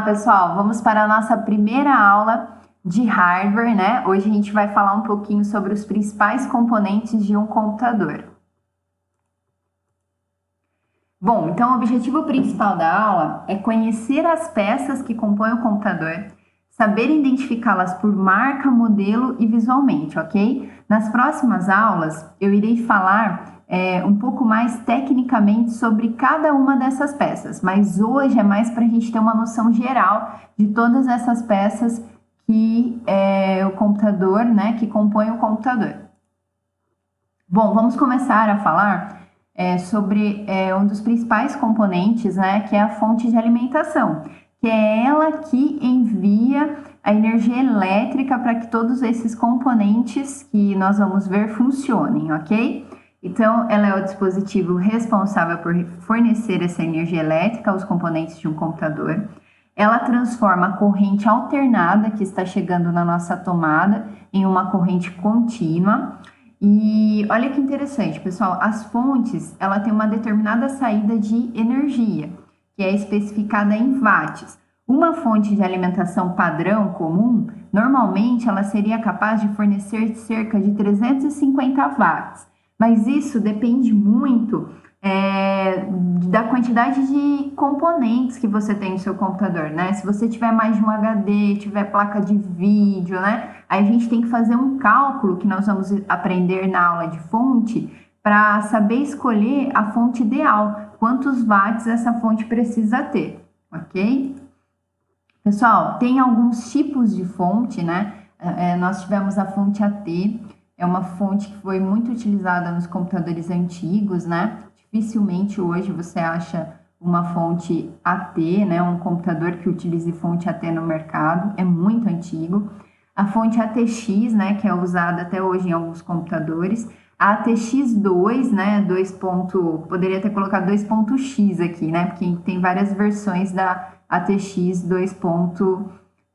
lá, pessoal, vamos para a nossa primeira aula de hardware, né? Hoje a gente vai falar um pouquinho sobre os principais componentes de um computador. Bom, então o objetivo principal da aula é conhecer as peças que compõem o computador, saber identificá-las por marca, modelo e visualmente, ok? Nas próximas aulas eu irei falar um pouco mais tecnicamente sobre cada uma dessas peças, mas hoje é mais para a gente ter uma noção geral de todas essas peças que o computador, né, que compõem o computador. Bom, vamos começar a falar sobre um dos principais componentes, né, que é a fonte de alimentação, que é ela que envia a energia elétrica para que todos esses componentes que nós vamos ver funcionem, ok? Então, ela é o dispositivo responsável por fornecer essa energia elétrica aos componentes de um computador. Ela transforma a corrente alternada que está chegando na nossa tomada em uma corrente contínua. E olha que interessante, pessoal, as fontes, ela tem uma determinada saída de energia, que é especificada em watts. Uma fonte de alimentação padrão comum, normalmente ela seria capaz de fornecer cerca de 350 watts. Mas isso depende muito da quantidade de componentes que você tem no seu computador, né? Se você tiver mais de um HD, tiver placa de vídeo, né? Aí a gente tem que fazer um cálculo que nós vamos aprender na aula de fonte para saber escolher a fonte ideal, quantos watts essa fonte precisa ter, ok? Pessoal, tem alguns tipos de fonte, né? Nós tivemos a fonte AT, é uma fonte que foi muito utilizada nos computadores antigos, né? Dificilmente hoje você acha uma fonte AT, né? Um computador que utilize fonte AT no mercado, é muito antigo. A fonte ATX, né? Que é usada até hoje em alguns computadores. A ATX2, né? Poderia ter colocado 2.x aqui, né? Porque tem várias versões da ATX 2.0,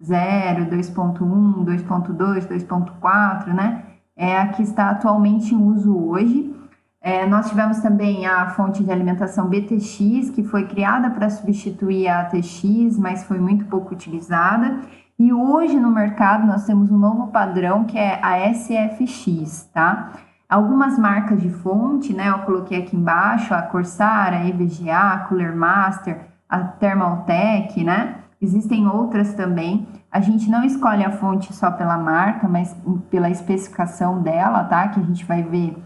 2.1, 2.2, 2.4, né? É a que está atualmente em uso hoje. Nós tivemos também a fonte de alimentação BTX, que foi criada para substituir a ATX, mas foi muito pouco utilizada. E hoje no mercado nós temos um novo padrão, que é a SFX, tá? Algumas marcas de fonte, né, eu coloquei aqui embaixo, a Corsair, a EVGA, a Cooler Master, a Thermaltake, né? Existem outras também. A gente não escolhe a fonte só pela marca, mas pela especificação dela, tá? Que a gente vai ver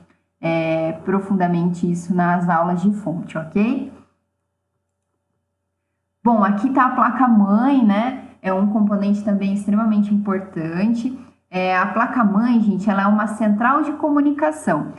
profundamente isso nas aulas de fonte, ok? Bom, aqui tá a placa-mãe, né? É um componente também extremamente importante. A placa-mãe, gente, ela é uma central de comunicação.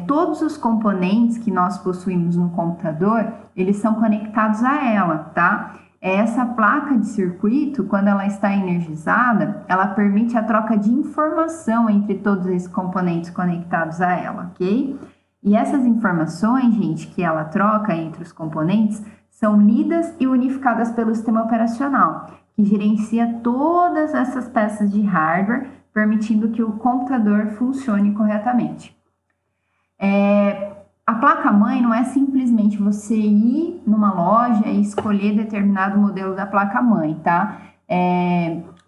Todos os componentes que nós possuímos no computador, eles são conectados a ela, tá? Essa placa de circuito, quando ela está energizada, ela permite a troca de informação entre todos esses componentes conectados a ela, ok? E essas informações, gente, que ela troca entre os componentes, são lidas e unificadas pelo sistema operacional, que gerencia todas essas peças de hardware, permitindo que o computador funcione corretamente. A placa-mãe não é simplesmente você ir numa loja e escolher determinado modelo da placa-mãe, tá?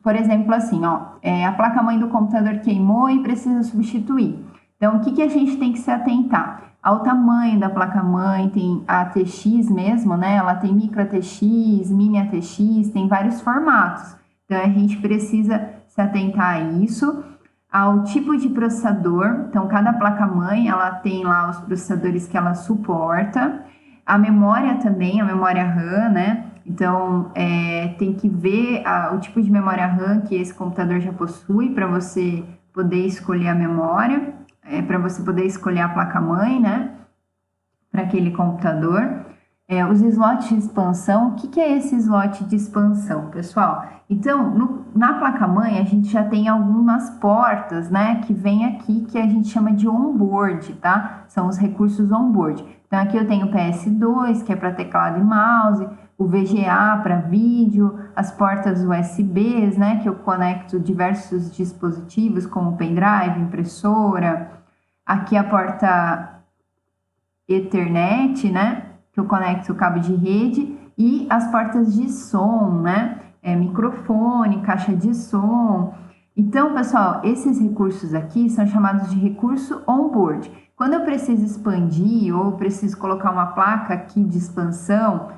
Por exemplo, assim, a placa-mãe do computador queimou e precisa substituir. Então, o que a gente tem que se atentar? Ao tamanho da placa-mãe, tem a ATX mesmo, né? Ela tem micro ATX, mini ATX, tem vários formatos. Então, a gente precisa se atentar a isso. Ao tipo de processador, então cada placa-mãe ela tem lá os processadores que ela suporta, a memória também, a memória RAM, né? Então tem que ver o tipo de memória RAM que esse computador já possui para você poder escolher a memória, para você poder escolher a placa-mãe, né? Para aquele computador. Os slots de expansão, o que é esse slot de expansão, pessoal? Então, na placa-mãe, a gente já tem algumas portas, né, que vem aqui, que a gente chama de onboard, tá? São os recursos onboard. Então, aqui eu tenho o PS2, que é para teclado e mouse, o VGA para vídeo, as portas USBs, né, que eu conecto diversos dispositivos, como pendrive, impressora. Aqui a porta Ethernet, né, que eu conecto o cabo de rede, e as portas de som, né? microfone, caixa de som. Então, pessoal, esses recursos aqui são chamados de recurso on-board. Quando eu preciso expandir ou preciso colocar uma placa aqui de expansão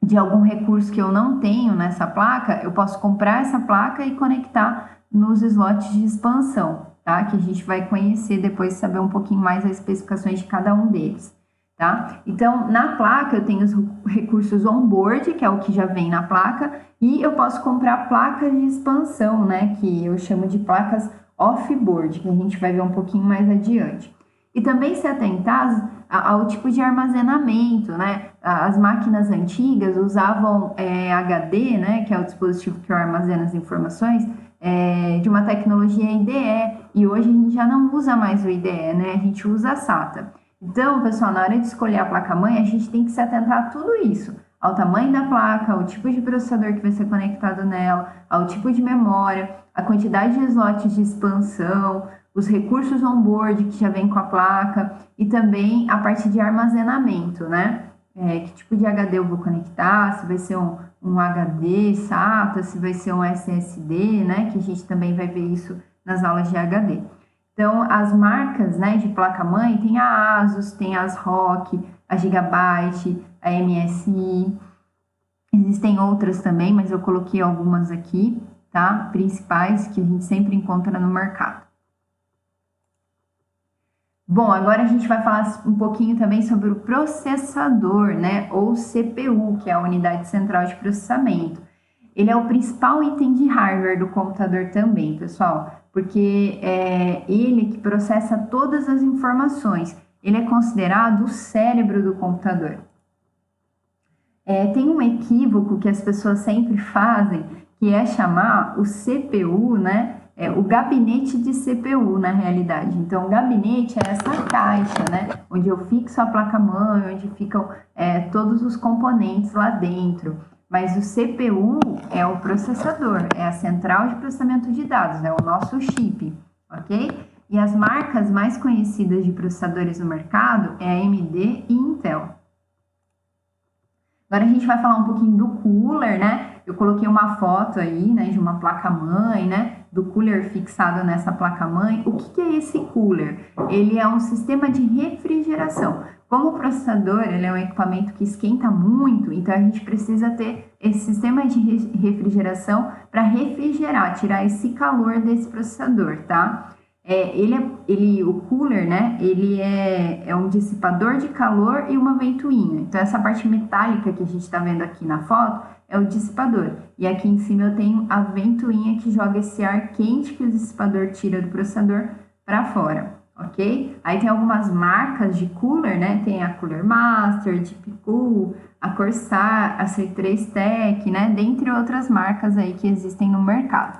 de algum recurso que eu não tenho nessa placa, eu posso comprar essa placa e conectar nos slots de expansão, tá? Que a gente vai conhecer depois, saber um pouquinho mais as especificações de cada um deles, tá? Então, na placa eu tenho os recursos on-board, que é o que já vem na placa, e eu posso comprar placas de expansão, né? Que eu chamo de placas off-board, que a gente vai ver um pouquinho mais adiante. E também se atentar ao tipo de armazenamento, né? As máquinas antigas usavam HD, né? Que é o dispositivo que armazena as informações, de uma tecnologia IDE, e hoje a gente já não usa mais o IDE, né? A gente usa a SATA. Então, pessoal, na hora de escolher a placa-mãe, a gente tem que se atentar a tudo isso, ao tamanho da placa, ao tipo de processador que vai ser conectado nela, ao tipo de memória, a quantidade de slots de expansão, os recursos on-board que já vem com a placa e também a parte de armazenamento, né? Que tipo de HD eu vou conectar, se vai ser um HD SATA, se vai ser um SSD, né? Que a gente também vai ver isso nas aulas de HD. Então, as marcas, né, de placa-mãe, tem a ASUS, tem as ROG, a Gigabyte, a MSI. Existem outras também, mas eu coloquei algumas aqui, tá? Principais que a gente sempre encontra no mercado. Bom, agora a gente vai falar um pouquinho também sobre o processador, né, ou CPU, que é a unidade central de processamento. Ele é o principal item de hardware do computador também, pessoal, porque é ele que processa todas as informações. Ele é considerado o cérebro do computador. Tem um equívoco que as pessoas sempre fazem, que é chamar o CPU, né, o gabinete de CPU, na realidade. Então, o gabinete é essa caixa, né? Onde eu fixo a placa-mãe, onde ficam todos os componentes lá dentro. Mas o CPU é o processador, é a central de processamento de dados, é o nosso chip, ok? E as marcas mais conhecidas de processadores no mercado é a AMD e Intel. Agora a gente vai falar um pouquinho do cooler, né? Eu coloquei uma foto aí, né, de uma placa-mãe, né, do cooler fixado nessa placa-mãe. O que é esse cooler? Ele é um sistema de refrigeração. Como o processador, ele é um equipamento que esquenta muito, então a gente precisa ter esse sistema de refrigeração para refrigerar, tirar esse calor desse processador, tá? O cooler, né, ele é um dissipador de calor e uma ventoinha. Então, essa parte metálica que a gente está vendo aqui na foto é o dissipador. E aqui em cima eu tenho a ventoinha que joga esse ar quente que o dissipador tira do processador para fora, ok? Aí tem algumas marcas de cooler, né? Tem a Cooler Master, Deep Cool, a Corsair, a C3 Tech, né? Dentre outras marcas aí que existem no mercado.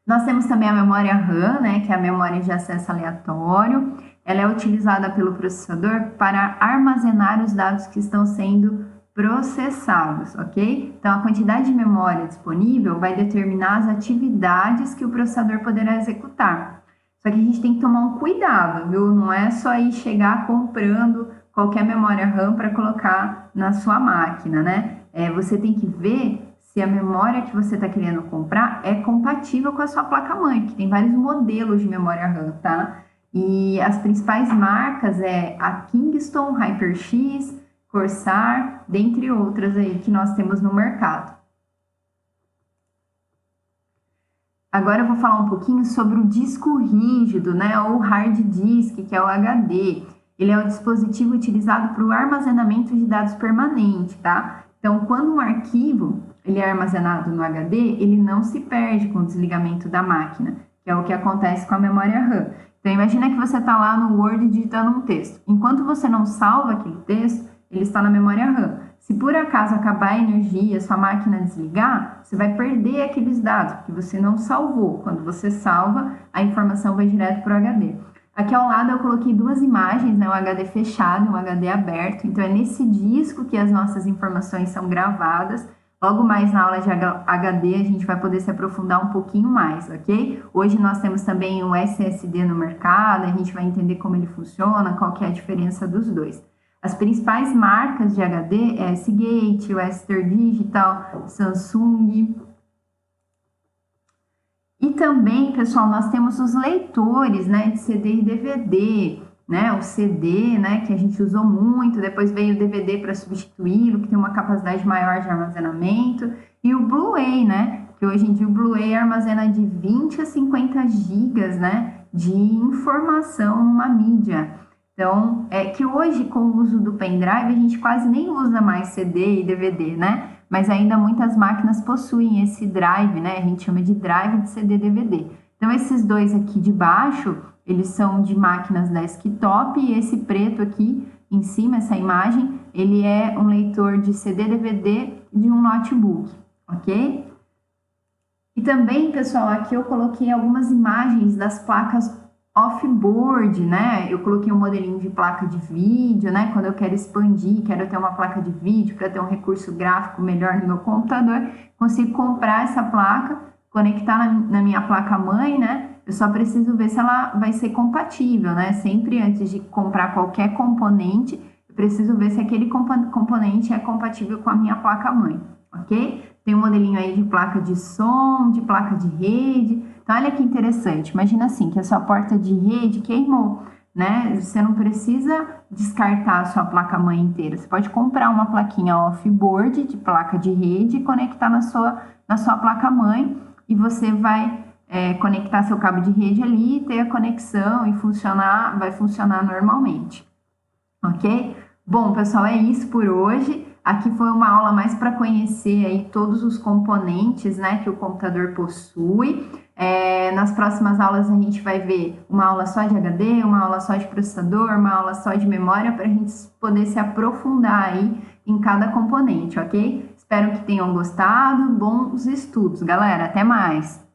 Nós temos também a memória RAM, né, que é a memória de acesso aleatório. Ela é utilizada pelo processador para armazenar os dados que estão sendo processados, ok? Então, a quantidade de memória disponível vai determinar as atividades que o processador poderá executar. Só que a gente tem que tomar um cuidado, viu? Não é só ir chegar comprando qualquer memória RAM para colocar na sua máquina, né? Você tem que ver se a memória que você está querendo comprar é compatível com a sua placa-mãe, que tem vários modelos de memória RAM, tá? E as principais marcas é a Kingston, HyperX, Corsair, dentre outras aí que nós temos no mercado. Agora eu vou falar um pouquinho sobre o disco rígido, né, ou hard disk, que é o HD. Ele é o dispositivo utilizado para o armazenamento de dados permanente, tá? Então, quando um arquivo ele é armazenado no HD, ele não se perde com o desligamento da máquina, que é o que acontece com a memória RAM. Então, imagina que você está lá no Word digitando um texto. Enquanto você não salva aquele texto, ele está na memória RAM. Se por acaso acabar a energia, sua máquina desligar, você vai perder aqueles dados, porque você não salvou. Quando você salva, a informação vai direto para o HD. Aqui ao lado eu coloquei duas imagens, né, um HD fechado e um HD aberto. Então, é nesse disco que as nossas informações são gravadas. Logo mais na aula de HD a gente vai poder se aprofundar um pouquinho mais, ok? Hoje nós temos também o SSD no mercado, a gente vai entender como ele funciona, qual que é a diferença dos dois. As principais marcas de HD é Seagate, Western Digital, Samsung. E também, pessoal, nós temos os leitores, né, de CD e DVD, né, o CD, né, que a gente usou muito, depois veio o DVD para substituí-lo, que tem uma capacidade maior de armazenamento, e o Blu-ray, né, que hoje em dia o Blu-ray armazena de 20 a 50 gigas, né, de informação numa mídia. Então, é que hoje, com o uso do pendrive, a gente quase nem usa mais CD e DVD, né? Mas ainda muitas máquinas possuem esse drive, né? A gente chama de drive de CD e DVD. Então, esses dois aqui de baixo, eles são de máquinas desktop, e esse preto aqui em cima, essa imagem, ele é um leitor de CD e DVD de um notebook, ok? E também, pessoal, aqui eu coloquei algumas imagens das placas off-board, né? Eu coloquei um modelinho de placa de vídeo, né? Quando eu quero expandir, quero ter uma placa de vídeo para ter um recurso gráfico melhor no meu computador, consigo comprar essa placa, conectar na minha placa-mãe, né? Eu só preciso ver se ela vai ser compatível, né? Sempre antes de comprar qualquer componente, eu preciso ver se aquele componente é compatível com a minha placa-mãe, ok? Tem um modelinho aí de placa de som, de placa de rede. Então, olha que interessante. Imagina assim, que a sua porta de rede queimou, né? Você não precisa descartar a sua placa-mãe inteira. Você pode comprar uma plaquinha off-board de placa de rede e conectar na sua placa-mãe, e você vai conectar seu cabo de rede ali, ter a conexão e vai funcionar normalmente, ok? Bom, pessoal, é isso por hoje. Aqui foi uma aula mais para conhecer aí todos os componentes, né, que o computador possui. Nas próximas aulas a gente vai ver uma aula só de HD, uma aula só de processador, uma aula só de memória, para a gente poder se aprofundar aí em cada componente, ok? Espero que tenham gostado. Bons estudos, galera. Até mais!